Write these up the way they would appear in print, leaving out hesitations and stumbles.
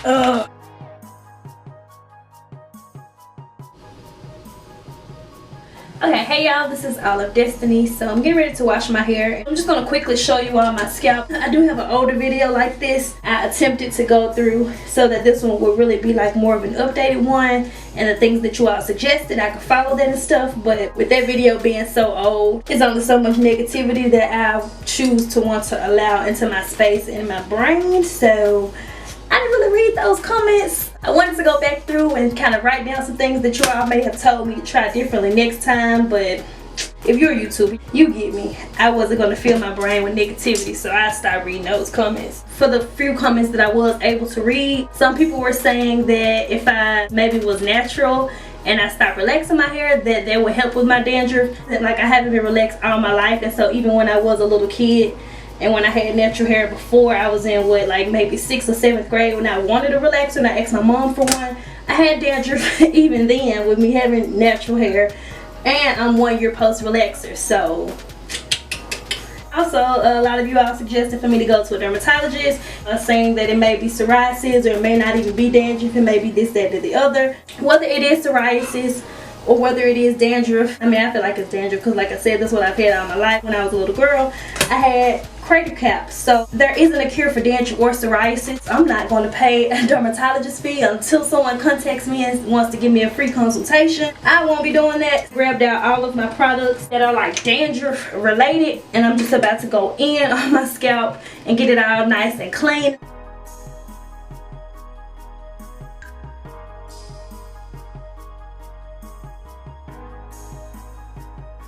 Ugh. Okay, hey y'all, this is All of Destiny. So I'm getting ready to wash my hair. I'm just gonna quickly show you all my scalp. I do have an older video like this I attempted to go through so that this one would really be like more of an updated one, and the things that you all suggested, I could follow that and stuff. But with that video being so old, it's only so much negativity that I choose to want to allow into my space and my brain. So I didn't really read those comments. I wanted to go back through and kind of write down some things that you all may have told me to try differently next time, but if you're a YouTuber, you get me. I wasn't going to fill my brain with negativity, so I stopped reading those comments. For the few comments that I was able to read, some people were saying that if I maybe was natural and I stopped relaxing my hair, that would help with my dandruff. And like, I haven't been relaxed all my life, and so even when I was a little kid, and when I had natural hair before, I was in what, like maybe 6th or 7th grade, when I wanted a relaxer and I asked my mom for one. I had dandruff even then with me having natural hair, and I'm 1 year post relaxer. So also, a lot of you all suggested for me to go to a dermatologist, saying that it may be psoriasis or it may not even be dandruff, it may be this, that, or the other. Whether it is psoriasis or whether it is dandruff, I mean, I feel like it's dandruff because, like I said, that's what I've had all my life. When I was a little girl, I had crater caps. So there isn't a cure for dandruff or psoriasis. I'm not going to pay a dermatologist fee until someone contacts me and wants to give me a free consultation. I won't be doing that. Grabbed out all of my products that are like dandruff related, and I'm just about to go in on my scalp and get it all nice and clean.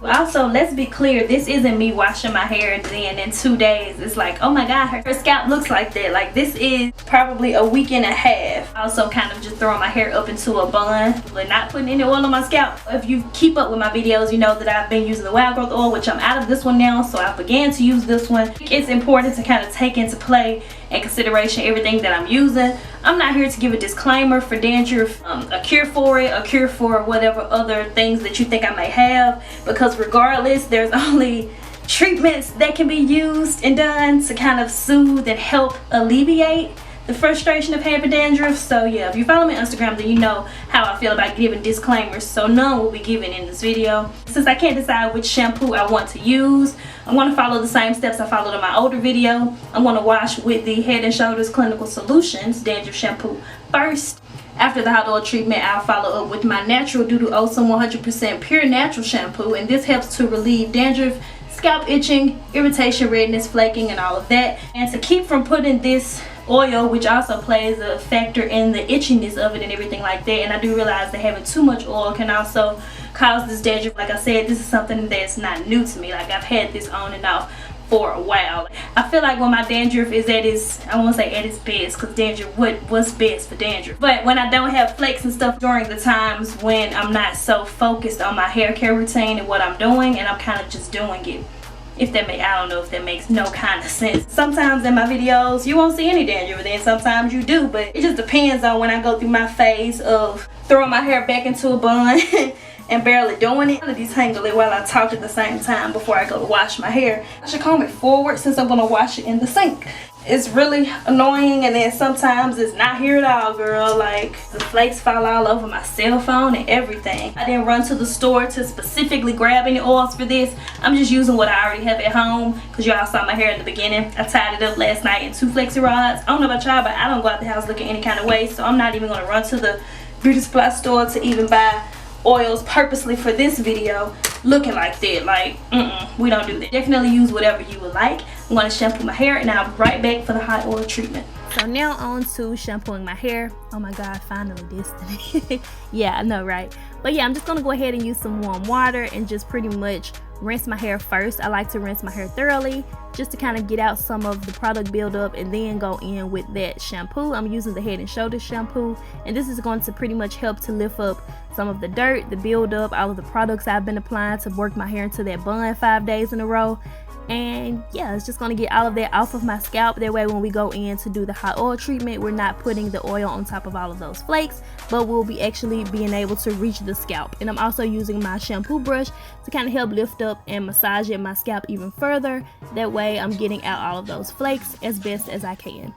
Also, let's be clear, this isn't me washing my hair and then in 2 days it's like, oh my god, her scalp looks like that. Like, this is probably a week and a half. Also kind of just throwing my hair up into a bun, but not putting any oil on my scalp. If you keep up with my videos, you know that I've been using the wild growth oil, which I'm out of this one now, so I began to use this one. It's important to kind of take into play and consideration everything that I'm using. I'm not here to give a disclaimer for dandruff, a cure for it, a cure for whatever other things that you think I may have, because regardless, there's only treatments that can be used and done to kind of soothe and help alleviate the frustration of having dandruff. So yeah, if you follow me on Instagram, then you know how I feel about giving disclaimers, so none will be given in this video. Since I can't decide which shampoo I want to use, I'm going to follow the same steps I followed in my older video. I'm going to wash with the Head & Shoulders Clinical Solutions Dandruff Shampoo first. After the hot oil treatment, I'll follow up with my natural Dudu Osum 100% pure natural shampoo, and this helps to relieve dandruff, scalp itching, irritation, redness, flaking, and all of that. And to keep from putting this oil, which also plays a factor in the itchiness of it and everything like that, and I do realize that having too much oil can also cause this dandruff. Like I said, this is something that's not new to me. Like, I've had this on and off for a while. I feel like when my dandruff is at its, I won't say at its best, because dandruff, what's best for dandruff, but when I don't have flakes and stuff during the times when I'm not so focused on my hair care routine and what I'm doing, and I'm kind of just doing it. If that I don't know if that makes no kind of sense. Sometimes in my videos you won't see any dandruff, and then sometimes you do, but it just depends on when I go through my phase of throwing my hair back into a bun and barely doing it. I'm gonna detangle it while I talk at the same time before I go to wash my hair. I should comb it forward since I'm gonna wash it in the sink. It's really annoying, and then sometimes it's not here at all, girl. Like, the flakes fall all over my cell phone and everything. I didn't run to the store to specifically grab any oils for this. I'm just using what I already have at home, because y'all saw my hair at the beginning. I tied it up last night in 2 flexi rods. I don't know about y'all, but I don't go out the house looking any kind of way, so I'm not even gonna run to the beauty supply store to even buy oils purposely for this video looking like that. Like, we don't do that. Definitely use whatever you would like. I'm going to shampoo my hair, and I'll be right back for the hot oil treatment. So now on to shampooing my hair. Oh my god, finally, Destiny. Yeah, I know, right? But yeah, I'm just going to go ahead and use some warm water and just pretty much rinse my hair first. I like to rinse my hair thoroughly just to kind of get out some of the product buildup, and then go in with that shampoo. I'm using the Head & Shoulders shampoo, and this is going to pretty much help to lift up some of the dirt, the buildup, all of the products I've been applying to work my hair into that bun 5 days in a row. And yeah, it's just going to get all of that off of my scalp. That way when we go in to do the hot oil treatment, we're not putting the oil on top of all of those flakes, but we'll be actually being able to reach the scalp. And I'm also using my shampoo brush to kind of help lift up and massage my scalp even further. That way I'm getting out all of those flakes as best as I can.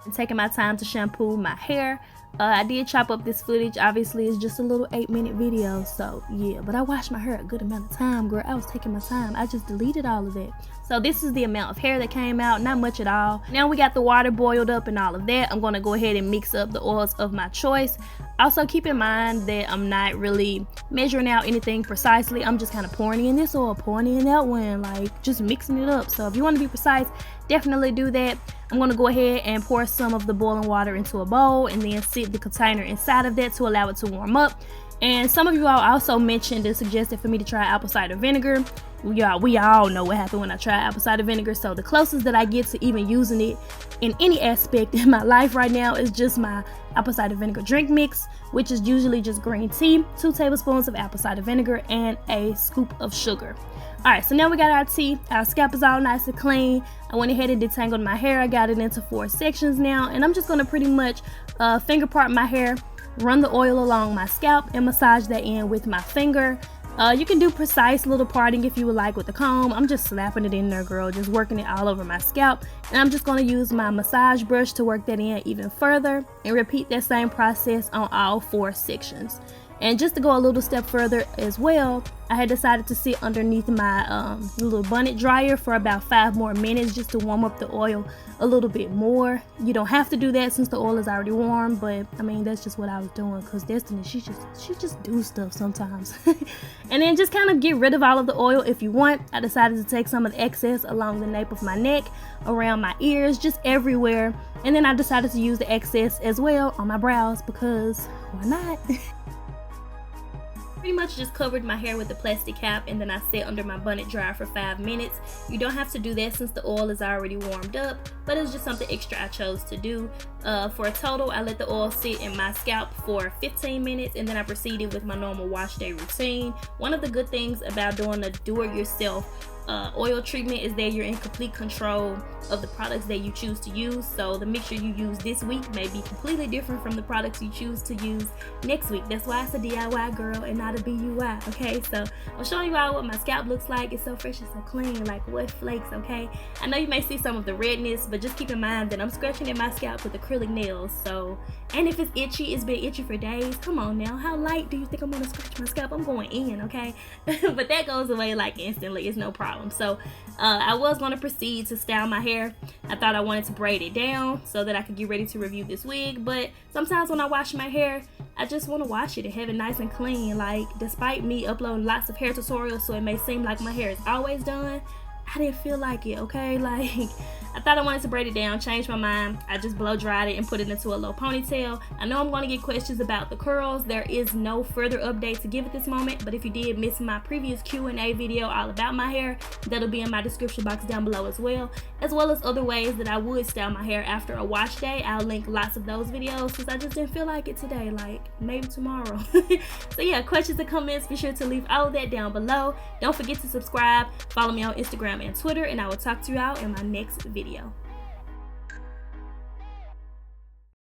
and taking my time to shampoo my hair. I did chop up this footage. Obviously, it's just a little 8-minute video, so yeah. But I washed my hair a good amount of time, girl. I was taking my time. I just deleted all of that. So this is the amount of hair that came out, not much at all. Now we got the water boiled up and all of that. I'm gonna go ahead and mix up the oils of my choice. Also keep in mind that I'm not really measuring out anything precisely. I'm just kind of pouring in this oil, pouring in that one, like just mixing it up. So if you want to be precise, definitely do that. I'm going to go ahead and pour some of the boiling water into a bowl and then sit the container inside of that to allow it to warm up. And some of you all also mentioned and suggested for me to try apple cider vinegar. We all know what happened when I tried apple cider vinegar. So the closest that I get to even using it in any aspect in my life right now is just my apple cider vinegar drink mix, which is usually just green tea, 2 tablespoons of apple cider vinegar, and a scoop of sugar. Alright, so now we got our tea. Our scalp is all nice and clean. I went ahead and detangled my hair. I got it into 4 sections now, and I'm just going to pretty much finger part my hair, run the oil along my scalp, and massage that in with my finger. You can do precise little parting if you would like with a comb. I'm just slapping it in there, girl, just working it all over my scalp. And I'm just going to use my massage brush to work that in even further and repeat that same process on all 4 sections. And just to go a little step further as well, I had decided to sit underneath my little bonnet dryer for about 5 more minutes just to warm up the oil a little bit more. You don't have to do that since the oil is already warm, but I mean, that's just what I was doing because Destiny, she just do stuff sometimes. And then just kind of get rid of all of the oil if you want. I decided to take some of the excess along the nape of my neck, around my ears, just everywhere. And then I decided to use the excess as well on my brows because why not? Pretty much just covered my hair with a plastic cap and then I sat under my bonnet dryer for 5 minutes. You don't have to do that since the oil is already warmed up, but it's just something extra I chose to do. For a total, I let the oil sit in my scalp for 15 minutes and then I proceeded with my normal wash day routine. One of the good things about doing a do-it-yourself oil treatment is that you're in complete control of the products that you choose to use. So the mixture you use this week may be completely different from the products you choose to use next week. That's why it's a DIY, girl, and not a BUI, okay? So I'm showing you all what my scalp looks like. It's so fresh and so clean, like what flakes, okay? I know you may see some of the redness, but just keep in mind that I'm scratching at my scalp with acrylic nails. So, and if it's itchy, it's been itchy for days. Come on now, how light do you think I'm gonna scratch my scalp? I'm going in, okay? But that goes away like instantly. It's no problem. So I was going to proceed to style my hair. I thought I wanted to braid it down so that I could get ready to review this wig, but sometimes when I wash my hair, I just want to wash it and have it nice and clean. Like, despite me uploading lots of hair tutorials so it may seem like my hair is always done, I didn't feel like it, okay? Like, I thought I wanted to braid it down, changed my mind. I just blow dried it and put it into a low ponytail. I know I'm going to get questions about the curls. There is no further update to give at this moment, but if you did miss my previous Q&A video all about my hair, that'll be in my description box down below as well as other ways that I would style my hair after a wash day. I'll link lots of those videos since I just didn't feel like it today, like maybe tomorrow. So yeah, questions and comments, be sure to leave all of that down below. Don't forget to subscribe, follow me on Instagram and Twitter, and I will talk to you all in my next video.